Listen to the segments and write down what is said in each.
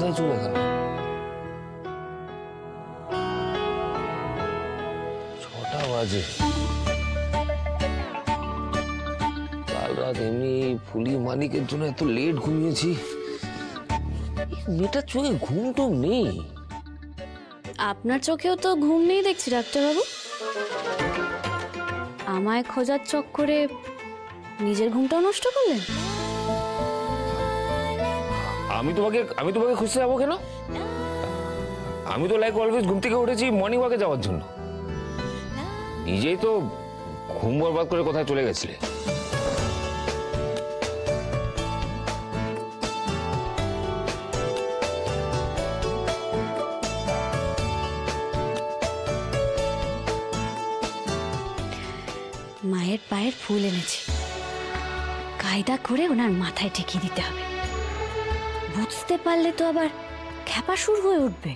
কোথায় চলে গেল? 6টা বাজে। কাল রাত এমনি ফুলি মালিকের জন্য এত লেট ঘুমিয়েছি, মেয়েটার চোখে ঘুম টুম নেই। আপনার চোখেও তো ঘুম নেই দেখছি ডাক্তারবাবু। আমায় খোঁজার চক্করে নিজের ঘুমটাও নষ্ট করলেন। আমি তোমাকে খুঁজতে যাবো কেন? আমি তো লাইক অলওয়েজ ঘুম থেকে উঠেছি মর্নিং ওয়াকে যাওয়ার জন্য। নিজেই তো ঘুম বরবাদ করে কোথায় চলে গেছিলে। মায়ের পায়ের ফুল এনেছি, কায়দা করে ওনার মাথায় ঠেকিয়ে দিতে হবে। বুঝতে পারলে তো আবার খ্যাপা শুরু হয়ে উঠবে।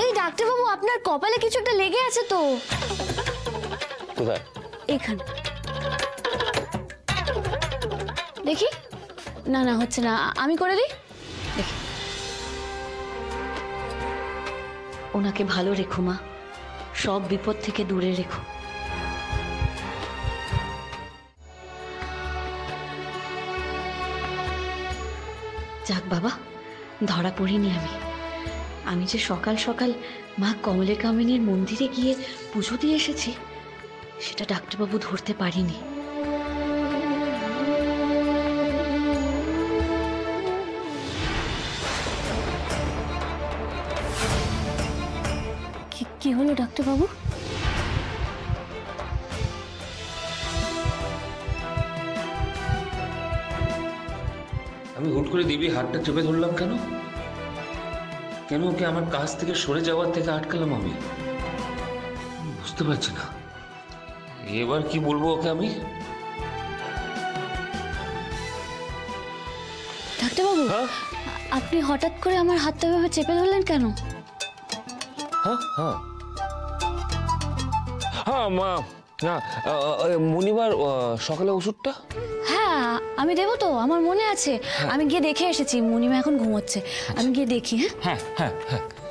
এই ডাক্তারবাবু, আপনার কপালে কিছু একটা লেগে আছে তো। কোথায়? এখানে দেখি। না না, হচ্ছে না, আমি করে দিই। দেখি। ওনাকে ভালো রেখো মা, সব বিপদ থেকে দূরে রেখো। যাক বাবা, ধরা পড়িনি আমি যে সকাল সকাল মা কমলে কামিনীর মন্দিরে গিয়ে পুজো দিয়ে এসেছি, সেটা ডাক্তারবাবু ধরতে পারিনি। কি হলো ডাক্তারবাবু? আমি হুট করে দিবি হাতটা চেপে ধরলাম কেন? কেন ওকে আমার কাছ থেকে সরে যাওয়ার থেকে আটকালাম? আমি বুঝতে পারছি না এবার কি বলবো ওকে আমি। ডাক্তারবাবু, আপনি হঠাৎ করে আমার হাতটা এভাবে চেপে ধরলেন কেন? হ্যাঁ হ্যাঁ হ্যাঁ মা, মনিবার সকালে ওষুধটা। হ্যাঁ, আমি দেবো তো, আমার মনে আছে। আমি গিয়ে দেখে এসেছি, মনিমা এখন ঘুমোচ্ছে। আমি গিয়ে দেখি। হ্যাঁ হ্যাঁ হ্যাঁ হ্যাঁ